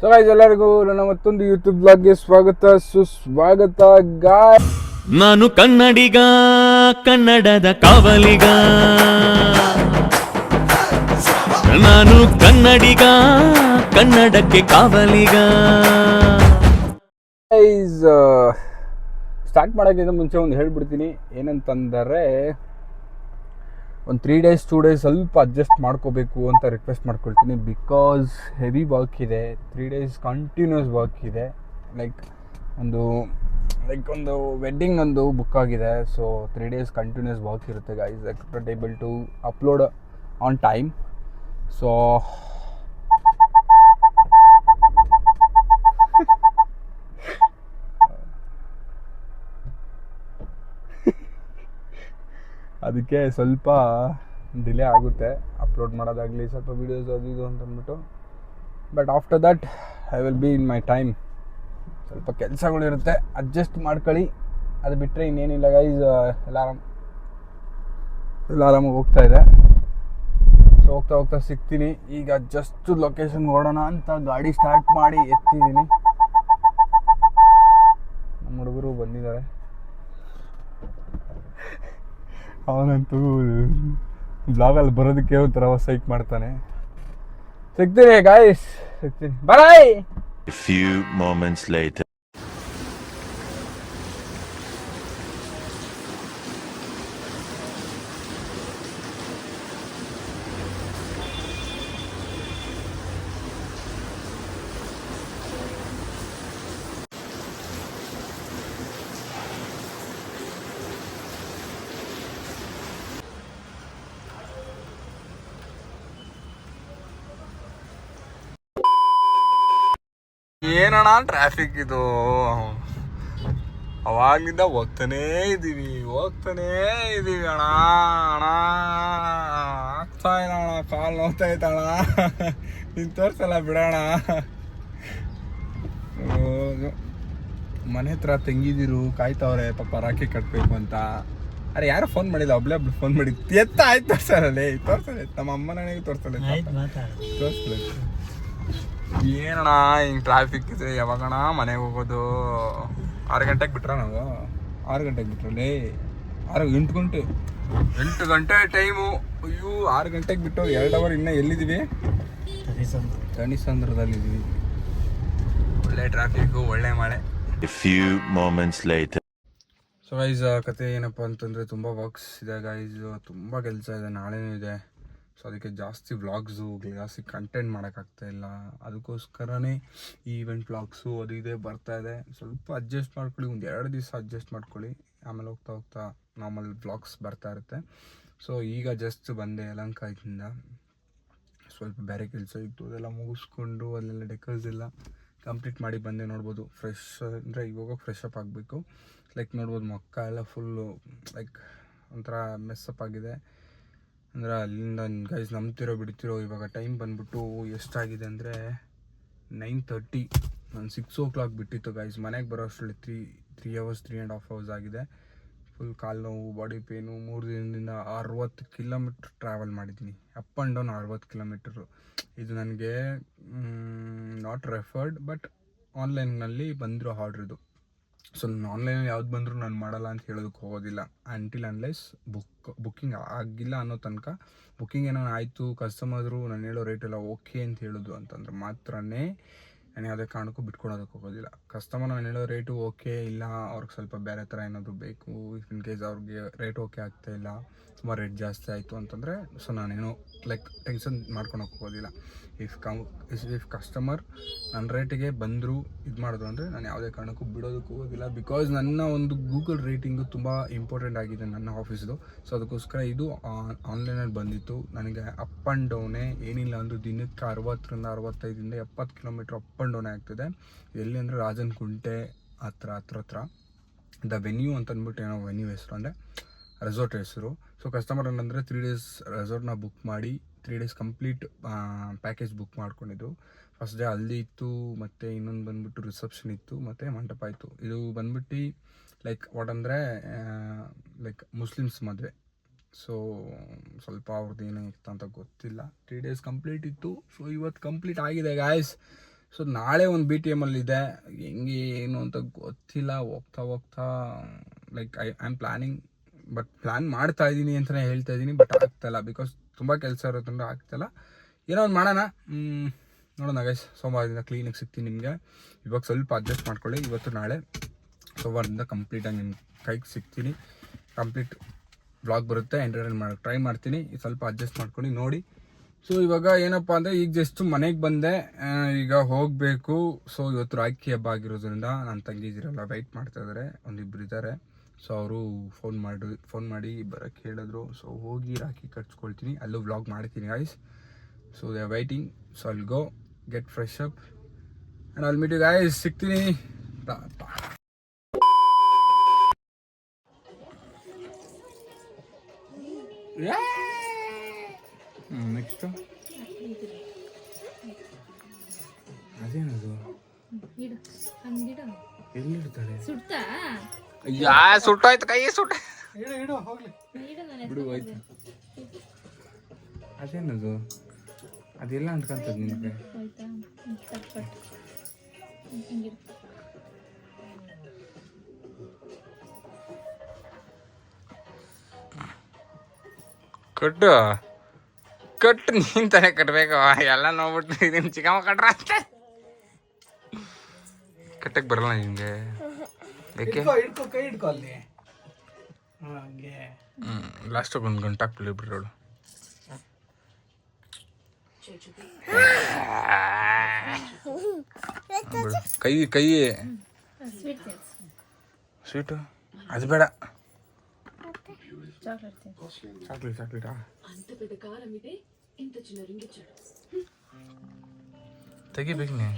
So guys ಎಲ್ಲರಿಗೂ ನನ್ನ ಮತ್ತೊಂದು ಯೂಟ್ಯೂಬ್ ಬ್ಲಾಗ್ಗೆ ಸ್ವಾಗತ ಸುಸ್ವಾಗತ ಗಾಯ್. ನಾನು ಕನ್ನಡಿಗ, ಕನ್ನಡದ ಕಾವಲಿಗ. ನಾನು ಕನ್ನಡಿಗ, ಕನ್ನಡಕ್ಕೆ ಕಾವಲಿಗ. ಗೈಸ್ ಸ್ಟಾರ್ಟ್ ಮಾಡೋಕ್ಕಿಂತ ಮುಂಚೆ ಒಂದು ಹೇಳ್ಬಿಡ್ತೀನಿ, ಏನಂತಂದರೆ ಒಂದು 3 days 2 days ಸ್ವಲ್ಪ ಅಡ್ಜಸ್ಟ್ ಮಾಡ್ಕೋಬೇಕು ಅಂತ ರಿಕ್ವೆಸ್ಟ್ ಮಾಡ್ಕೊಳ್ತೀನಿ. ಬಿಕಾಸ್ ಹೆವಿ ವರ್ಕ್ ಇದೆ, 3 days ಕಂಟಿನ್ಯೂಸ್ ವರ್ಕ್ ಇದೆ. ಲೈಕ್ ಒಂದು ವೆಡ್ಡಿಂಗ್ ಒಂದು ಬುಕ್ ಆಗಿದೆ. ಸೊ 3 days ಕಂಟಿನ್ಯೂಸ್ ವರ್ಕ್ ಇರುತ್ತೆ guys. Not able to upload on time. So ಅದಕ್ಕೆ ಸ್ವಲ್ಪ ಡಿಲೇ ಆಗುತ್ತೆ ಅಪ್ಲೋಡ್ ಮಾಡೋದಾಗಲಿ, ಸ್ವಲ್ಪ ವೀಡಿಯೋಸ್ ಅದು ಇದು ಅಂತ ಅಂದ್ಬಿಟ್ಟು. But after that I will be in my time. ಸ್ವಲ್ಪ ಕೆಲಸಗಳಿರುತ್ತೆ, ಅಡ್ಜಸ್ಟ್ ಮಾಡ್ಕೊಳ್ಳಿ. ಅದು ಬಿಟ್ಟರೆ ಇನ್ನೇನಿಲ್ಲ ಗೈಸ್. ಎಲ್ಲ ಆರಾಮಾಗಿ ಹೋಗ್ತಾ ಇದೆ. ಸೊ ಹೋಗ್ತಾ ಸಿಗ್ತೀನಿ. ಈಗ ಜಸ್ಟ್ ಲೊಕೇಶನ್ ಹೊರಡೋಣ ಅಂತ ಗಾಡಿ ಸ್ಟಾರ್ಟ್ ಮಾಡಿ ಎತ್ತಿದ್ದೀನಿ. ನಮ್ಮ ಹುಡುಗರು ಬಂದಿದ್ದಾರೆ. ಅವನಂತೂ ಬ್ಲಾಗಲ್ಲಿ ಬರೋದಕ್ಕೆ ಒಂಥರ ಸೈಕ್ ಮಾಡ್ತಾನೆ. ಸಿಗ್ತೀನಿ ಗಾಯ್ಸ್, ಸಿಗ್ತೀನಿ, ಬಾಯ್. A few moments later. ಏನಣ್ಣ ಟ್ರಾಫಿಕ್ ಇದು, ಅವಾಗ್ಲಿಂದ ಹೋಗ್ತಾನೇ ಇದ್ದೀವಿ ಅಣ್ಣ ಆಗ್ತಾ ಇಲ್ಲ ಅಣ್ಣ, ಕಾಲು ನೋವ್ತಾ ಐತಣ್ಣ. ನೀನು ತೋರಿಸಲ್ಲ ಬಿಡೋಣ. ಮನೆ ಹತ್ರ ತೆಂಗಿದಿರು ಕಾಯ್ತವ್ರೆ ಪಾಪ, ರಾಖಿ ಕಟ್ಟಬೇಕು ಅಂತ. ಅರೆ ಯಾರು ಫೋನ್ ಮಾಡಿಲ್ಲ, ಒಬ್ಳೆ ಫೋನ್ ಮಾಡಿ ಎತ್ತ ಆಯ್ತು. ತೋರ್ಸಲ್ಲ ನಮ್ಮ ಅಮ್ಮ ನನಗೆ ತೋರಿಸಲ್ಲ. ಏನಣ್ಣ ಹಿಂಗೆ ಟ್ರಾಫಿಕ್ ಇದೆ, ಯಾವಾಗಣ ಮನೆಗೆ ಹೋಗೋದು? 6 ಗಂಟೆಗೆ ಬಿಟ್ರ ನಾವು? 6 ಗಂಟೆಗೆ ಬಿಟ್ರಲ್ಲಿ 8 ಗಂಟೆ ಟೈಮು. ಅಯ್ಯೋ 6 ಗಂಟೆಗೆ ಬಿಟ್ಟು 2 ಅವರ್ ಇನ್ನೂ ಎಲ್ಲಿದ್ದೀವಿ? ತಣಿಸಂದ್ರದಲ್ಲಿದ್ದೀವಿ. ಒಳ್ಳೆ ಟ್ರಾಫಿಕ್ಕು, ಒಳ್ಳೆ ಮಳೆ. A few moments later. So guys ಕತೆ ಏನಪ್ಪ ಅಂತಂದರೆ, ತುಂಬ ವರ್ಕ್ಸ್ ಇದೆ ಗೈಸ್, ತುಂಬ ಕೆಲಸ ಇದೆ, ನಾಳೆನೂ ಇದೆ. ಸೊ ಅದಕ್ಕೆ ಜಾಸ್ತಿ ವ್ಲಾಗ್ಸು ಜಾಸ್ತಿ ಕಂಟೆಂಟ್ ಮಾಡೋಕ್ಕಾಗ್ತಾ ಇಲ್ಲ. ಅದಕ್ಕೋಸ್ಕರನೇ ಈ ಈವೆಂಟ್ ವ್ಲಾಗ್ಸು ಅದು ಇದೇ ಬರ್ತಾಯಿದೆ. ಸ್ವಲ್ಪ ಅಡ್ಜಸ್ಟ್ ಮಾಡ್ಕೊಳ್ಳಿ, ಒಂದು 2 ದಿವಸ ಅಡ್ಜಸ್ಟ್ ಮಾಡ್ಕೊಳ್ಳಿ. ಆಮೇಲೆ ಹೋಗ್ತಾ ನಾರ್ಮಲ್ ವ್ಲಾಗ್ಸ್ ಬರ್ತಾ ಇರುತ್ತೆ. ಸೊ ಈಗ ಜಸ್ಟ್ ಬಂದೆ ಯಲಹಂಕದಿಂದ. ಸ್ವಲ್ಪ ಬೇರೆ ಕೆಲಸ ಇತ್ತು, ಅದೆಲ್ಲ ಮುಗಿಸ್ಕೊಂಡು ಅಲ್ಲೆಲ್ಲ ಡೆಕೋರ್ಸ್ ಎಲ್ಲ ಕಂಪ್ಲೀಟ್ ಮಾಡಿ ಬಂದೆ. ನೋಡ್ಬೋದು ಫ್ರೆಶ್ ಅಂದರೆ ಇವಾಗ ಫ್ರೆಶ್ ಅಪ್ ಆಗಬೇಕು. ಲೈಕ್ ನೋಡ್ಬೋದು ಮೊಕ್ಕ ಎಲ್ಲ ಫುಲ್ಲು ಲೈಕ್ ಒಂಥರ ಮೆಸ್ಸಪ್ ಆಗಿದೆ. ಅಂದರೆ ಅಲ್ಲಿಂದ ಗೈಸ್ ನಂಬ್ತಿರೋ ಬಿಡ್ತಿರೋ, ಇವಾಗ ಟೈಮ್ ಬಂದ್ಬಿಟ್ಟು ಎಷ್ಟಾಗಿದೆ ಅಂದರೆ 9:30. ನಾನು 6 o'clock ಬಿಟ್ಟಿತ್ತು ಗೈಸ್. ಮನೆಗೆ ಬರೋ ಅಷ್ಟರಲ್ಲಿ 3 hours 3.5 hours ಆಗಿದೆ. ಫುಲ್ ಕಾಲು ನೋವು, ಬಾಡಿ ಪೇನು. 3 ದಿನದಿಂದ 60 ಕಿಲೋಮೀಟ್ರ್ ಟ್ರಾವೆಲ್ ಮಾಡಿದ್ದೀನಿ. Up and down 60 kilometre. ಇದು ನನಗೆ ನಾಟ್ ರೆಫರ್ಡ್, ಬಟ್ ಆನ್ಲೈನ್ನಲ್ಲಿ ಬಂದಿರೋ ಆರ್ಡ್ರ್ ಇದು. ಸೊ ನಾನು ಆನ್ಲೈನಲ್ಲಿ ಯಾವ್ದು ಬಂದರೂ ನಾನು ಮಾಡಲ್ಲ ಅಂತ ಹೇಳೋದಕ್ಕೆ ಹೋಗೋದಿಲ್ಲ, ಅಂಟಿಲ್ ಅನ್ಲೆಸ್ ಬುಕ್ಕಿಂಗ್ ಆಗಿಲ್ಲ ಅನ್ನೋ ತನಕ. ಬುಕ್ಕಿಂಗ್ ಏನೋ ಆಯಿತು, ಕಸ್ಟಮರ್ರು ನಾನು ಹೇಳೋ ರೇಟೆಲ್ಲ ಓಕೆ ಅಂತ ಹೇಳೋದು ಅಂತಂದ್ರೆ ಮಾತ್ರನೇ ನಾನು ಯಾವುದೇ ಕಾರಣಕ್ಕೂ ಬಿಟ್ಕೊಡೋದಕ್ಕೆ ಹೋಗೋದಿಲ್ಲ. ಕಸ್ಟಮರ್ ನಾನು ಹೇಳೋ ರೇಟು ಓಕೆ ಇಲ್ಲ, ಅವ್ರಿಗೆ ಸ್ವಲ್ಪ ಬೇರೆ ಥರ ಏನಾದರೂ ಬೇಕು, ಇನ್ ಕೇಸ್ ಅವ್ರಿಗೆ ರೇಟ್ ಓಕೆ ಆಗ್ತಾಯಿಲ್ಲ, ತುಂಬ ರೇಟ್ ಜಾಸ್ತಿ ಆಯಿತು ಅಂತಂದರೆ, ಸೊ ನಾನೇನೋ ಲೈಕ್ ಟೆನ್ಷನ್ ಮಾಡ್ಕೊಳಕ್ಕೆ ಹೋಗೋದಿಲ್ಲ. ಇಫ್ ಕಸ್ಟಮರ್ ನನ್ನ ರೇಟಿಗೆ ಬಂದರು ಇದು ಮಾಡೋದು ಅಂದರೆ ನಾನು ಯಾವುದೇ ಕಾರಣಕ್ಕೂ ಬಿಡೋದಕ್ಕೆ ಹೋಗೋದಿಲ್ಲ. ಬಿಕಾಸ್ ನನ್ನ ಒಂದು ಗೂಗಲ್ ರೇಟಿಂಗು ತುಂಬ ಇಂಪಾರ್ಟೆಂಟ್ ಆಗಿದೆ ನನ್ನ ಆಫೀಸ್ದು. ಸೊ ಅದಕ್ಕೋಸ್ಕರ ಇದು ಆನ್ಲೈನಲ್ಲಿ ಬಂದಿತ್ತು. ನನಗೆ ಅಪ್ ಆ್ಯಂಡ್ ಡೌನೇ ಏನಿಲ್ಲ ಅಂದರೂ ದಿನಕ್ಕೆ 60ರಿಂದ 65ರಿಂದ 70 ಕಿಲೋಮೀಟ್ರ್ ಅಪ್ ಆ್ಯಂಡ್ ಡೌನೇ ಆಗ್ತಿದೆ. ಎಲ್ಲಿ ಅಂದರೆ ರಾಜನ್ ಕುಂಟೆ ಹತ್ರ ದ ವೆನ್ಯೂ ಅಂತ ಅಂದ್ಬಿಟ್ಟು, ಏನೋ ವೆನ್ಯೂ ಹೆಸರು ಅಂದರೆ ರೆಸಾರ್ಟ್ ಹೆಸರು. ಸೊ ಕಸ್ಟಮರ್ ಏನಂದರೆ 3 days ರೆಸಾರ್ಟ್ನ ಬುಕ್ ಮಾಡಿ 3 days ಕಂಪ್ಲೀಟ್ ಪ್ಯಾಕೇಜ್ ಬುಕ್ ಮಾಡ್ಕೊಂಡಿದ್ದು. ಫಸ್ಟ್ ಡೇ ಹಲ್ದಿ ಇತ್ತು, ಮತ್ತು ಇನ್ನೊಂದು ಬಂದ್ಬಿಟ್ಟು ರಿಸೆಪ್ಷನ್ ಇತ್ತು, ಮತ್ತು ಮಂಟಪ ಇತ್ತು. ಇದು ಬಂದ್ಬಿಟ್ಟು ಲೈಕ್ ವಾಟ್ ಅಂದರೆ ಲೈಕ್ ಮುಸ್ಲಿಮ್ಸ್ ಮದುವೆ. ಸೊ ಸ್ವಲ್ಪ ಅವ್ರದ್ದು ಏನೋ ಇತ್ತು ಅಂತ ಗೊತ್ತಿಲ್ಲ. 3 days ಕಂಪ್ಲೀಟ್ ಇತ್ತು. ಸೊ ಇವತ್ತು ಕಂಪ್ಲೀಟ್ ಆಗಿದೆ ಗಾಯ್ಸ್. ಸೊ ನಾಳೆ ಒಂದು BTM ಇದೆ, ಹೆಂಗೆ ಏನು ಅಂತ ಗೊತ್ತಿಲ್ಲ. ಹೋಗ್ತಾ like I am planning, but plan ಮಾಡ್ತಾ ಇದ್ದೀನಿ ಅಂತಲೇ ಹೇಳ್ತಾ ಇದ್ದೀನಿ, ಬಟ್ ಆಗ್ತಾಯಿಲ್ಲ ಬಿಕಾಸ್ ತುಂಬ ಕೆಲಸ ಇರೋದ್ರಿಂದ ಆಗ್ತಾಯಿಲ್ಲ. ಏನೋ ಒಂದು ಮಾಡೋಣ, ನೋಡೋಣ ಗೈಸ್. ಸೋಮವಾರದಿಂದ ಕ್ಲೀನಿಗೆ ಸಿಗ್ತೀನಿ ನಿಮಗೆ. ಇವಾಗ ಸ್ವಲ್ಪ ಅಡ್ಜಸ್ಟ್ ಮಾಡ್ಕೊಳ್ಳಿ, ಇವತ್ತು ನಾಳೆ ಸೋಮವಾರದಿಂದ ಕಂಪ್ಲೀಟಾಗಿ ನಿಮ್ಮ ಕೈಗೆ ಸಿಗ್ತೀನಿ. ಕಂಪ್ಲೀಟ್ ವ್ಲಾಗ್ ಬರುತ್ತೆ, ಎಂಟರ್ಟೈನ್ ಮಾಡೋಕ್ಕೆ ಟ್ರೈ ಮಾಡ್ತೀನಿ. ಸ್ವಲ್ಪ ಅಡ್ಜಸ್ಟ್ ಮಾಡ್ಕೊಂಡು ನೋಡಿ. ಸೊ ಇವಾಗ ಏನಪ್ಪ ಅಂದರೆ ಈಗ ಜಸ್ಟ್ ಮನೆಗೆ ಬಂದೆ, ಈಗ ಹೋಗಬೇಕು. ಸೊ ಇವತ್ತು ರಾಖಿ ಹಬ್ಬ ಆಗಿರೋದ್ರಿಂದ ನನ್ನ ತಂಗಿದಿರೆಲ್ಲ ವೆಯ್ಟ್ ಮಾಡ್ತಾಯಿದ್ದಾರೆ, ಒಂದಿಬ್ಬರು ಇದ್ದಾರೆ. ಸೊ ಅವರು ಫೋನ್ ಮಾಡಿ ಬರೋಕ್ಕೆ ಹೇಳಿದ್ರು. ಸೊ ಹೋಗಿ ರಾಖಿ ಕಟ್ಸ್ಕೊಳ್ತೀನಿ, ಅಲ್ಲೂ ವ್ಲಾಗ್ ಮಾಡ್ತೀನಿ guys. So they are waiting. So I'll go get fresh up and I'll meet you guys. ಸಿಗ್ತೀನಿ. ನೆಕ್ಸ್ಟು ಅದೇನದು ಎಲ್ಲಿಡ್ತಾಳೆ? ಸುಟ್ಟಾಯ್ತು ಕೈ ಸುಟ್ಟ. ಹೋಗ್ಲಿ ಬಿಡು, ಹೋಯ್ತು. ಅದೇನದು? ಅದೆಲ್ಲ ಅಂದ್ಕೊಂತದ ನಿನಗೆ? ಕಟ್ಟು ನೀನ್ ತಾನೇ ಕಟ್ಬೇಕು. ಎಲ್ಲ ನೋಡ್ಬಿಟ್ಟು ಇದನ್ನ ಚಿಕ್ಕಮ್ಮ ಕಟ್ರ ಅಂತ ಕಟ್ಟಕ್ ಬರಲ್ಲ ನಿನ್ಗೆ. ಯಾಕೆ? ಕೈ ಹಿಡ್ಕೊ ಅಲ್ಲಿ. ಲಾಸ್ಟಾಗ ಒಂದು ಗಂಟೆ ಹಾಕ್ಬಿಡಿ ಬಿಡೋಳು. ಕೈ ಸ್ವೀಟು ಅದು ಬೇಡ. ಚಾಕ್ಲೇಟಾ? ತೆಗಿಬೇಕನೆ.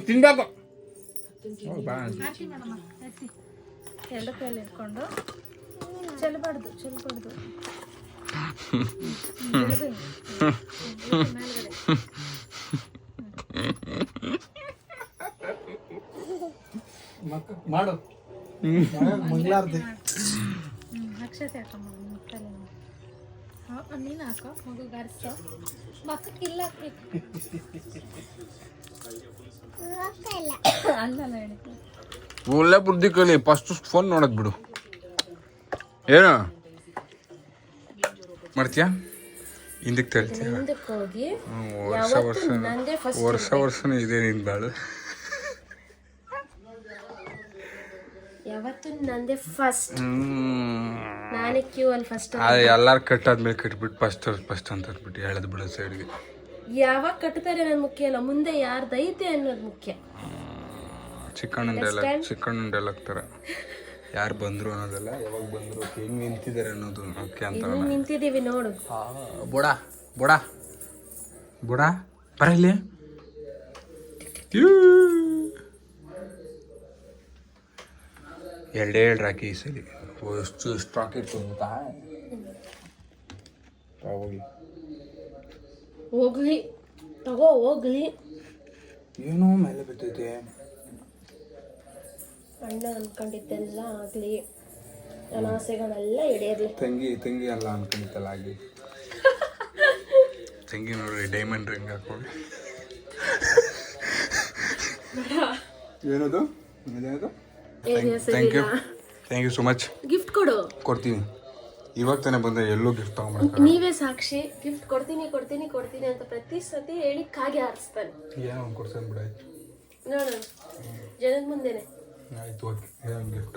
ತಿನ್ಬೇಕು. ಎರಡು ಕೈಯಲ್ಲಿ ಇಟ್ಕೊಂಡು ಚೆಲ್ಲಬಾರ್ದು. ಮಾಡು ಮಂಗಳಾರತಿ. ಅಕ್ಷತೆ ಹಾಕಮ್ಮ ನೀನು ಹಾಕೋ, ಮಗು ಗಾರಿಸೋ. ಮಕ್ಕಕ್ಕೆ ಇಲ್ಲ ಹಾಕ್ಬೇಕು. ಅಲ್ಲಲ್ಲ ಹೇಳಿದ್ದು. ಒಳ್ಳೆ ಬುದ್ಧಿ ಕಲಿ. ಫಸ್ಟ್ ಫೋನ್ ನೋಡೋದು ಬಿಡು. ಏನು ಮಾಡ್ತೀಯಾ? ಹಿಂದಕ್ಕೆ ತರ್ತೀಯ? ವರ್ಷನೇ ಇದೆ ನಿನ್ ಬಾಳು. ಯಾವತ್ತು ನಂದೇ ಫಸ್ಟ್. ನಾನೇ ಕ್ಯೂ ಅಲ್ಲಿ ಫಸ್ಟ್. ಎಲ್ಲಾರು ಕಟ್ಟಾದ್ಮೇಲೆ ಕಟ್ಬಿಟ್ಟು ಫಸ್ಟ್ ಅಂತ ಅಂದ್ಬಿಟ್ಟು ಹೇಳದ್ ಬಿಡೋ ಸೈಡ್ಗೆ. ಯಾವಾಗ ಕಟ್ತಾರೆ ನನ್ ಮುಖ್ಯ ಅಲ್ಲ, ಮುಂದೆ ಯಾರ್ದೈತೆ ಅನ್ನೋದು ಮುಖ್ಯ. ಚಿಕ್ಕಣ್ಣ ಡೈಲಾಗ್ ತರ ಯಾರು ಬಂದ್ರು ಅನ್ನೋದಲ್ಲ, ಯಾವಾಗ ಬಂದ್ರು, ಹೆಂಗ್ ನಿಂತಿದ್ದಾರೆ ಅನ್ನೋದು ಮುಖ್ಯ ಅಂತ. ನಿಂತಿದೀವಿ ನೋಡು. ಬುಡ ಬರ ಇಲ್ಲಿ. ಎರಡೇ ರಾಕಿ ಈ ಸರಿ ಎಷ್ಟು ಸ್ಟಾಕ್ ಇತ್ತು ಗೊತ್ತಾ? ಹೋಗ್ಲಿ ತಗೋ, ಹೋಗ್ಲಿ. ಏನೋ ಮೇಲೆ ಬಿದ್ದೈತೆ. ಅಣ್ಣ ಅನ್ಕೊಂಡಿದ್ದೆಲ್ಲ ಆಗ್ಲಿ, ನನ್ನ ಆಸೆಗಳೆಲ್ಲ ಈಡೇರ್ಲಿ. ತಂಗಿ ಅಲ್ಲ ಅನ್ಕೊಂಡಿದ್ದಲ್ಲ ಆಗಿ. ತಂಗಿ ನೋಡ್ರಿ ಡೈಮಂಡ್ ರಿಂಗ್ ಹಾಕೊಂಡು. ಏನದು? Thank you so much. Gift ಕೊಡ್ತೀನಿ. ಇವಾಗ ತಾನೇ ಬಂದೆ, ಎಲ್ಲೂ ಗಿಫ್ಟ್ ತಗೊಂಡ್ಬರ್ತಾರೆ. ನೀವೇ ಸಾಕ್ಷಿ. ಗಿಫ್ಟ್ ಕೊಡ್ತೀನಿ ಅಂತ ಪ್ರತಿ ಸತಿ ಹೇಳಿ ಕಾಗೆ ಹಾರಿಸ್ತಾನೆ. ಏನೋ ಒಂದು ಕೊಡ್ಸನ್ ಬಿಡ. ನೋಡೋಣ ಜನದ ಮುಂದೆನೆ. ಆಯ್ತು, ಓಕೆ. ಏನೋ ಗಿಫ್ಟ್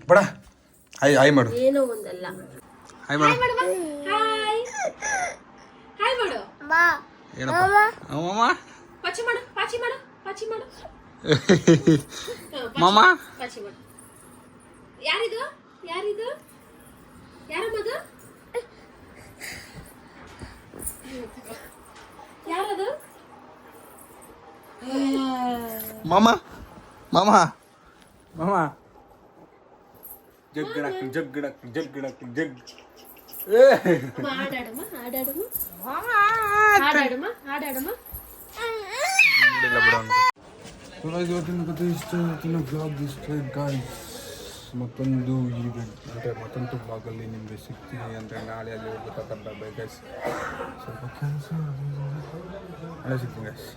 ಬಡ. ಹಾಯ್ ಮಾಡು. ಏನೋ ಒಂದಲ್ಲ. ಹಾಯ್ ಮಾಡು. ಹಾಯ್ ಮಾಡು. ಏನಪ್ಪ? ಅಮ್ಮಮ್ಮ ಪಾಚಿ ಮಾಡು. ಮಾಮ ಪಾಚಿ ಮಾಡು. ಯಾರಿದು ಯಾರು ಮಗ? ಯಾರದು? ಮಾಮ ಜಗ್ ಸೊ ಇವತ್ತಿನ ಕತೆ ಇಷ್ಟ, ಇವತ್ತಿನ ಬ್ಲಾಗ್ ಇಷ್ಟ ಗಾಯ್ಸ್. ಮತ್ತೊಂದು ಈವೆಂಟ್ ಅಂದರೆ ಮತ್ತೊಂದು ಬ್ಲಾಗಲ್ಲಿ ನಿಮಗೆ ಸಿಗ್ತೀನಿ ಅಂದರೆ ನಾಳೆ ಅಲ್ಲಿ ಹೋಗ್ಬೇಕಾದ್ರೆ ಗೈಸ್ ಸ್ವಲ್ಪ ಕೆಲಸ, ನಾಳೆ ಸಿಗ್ತೀನಿ ಗೈಸ್.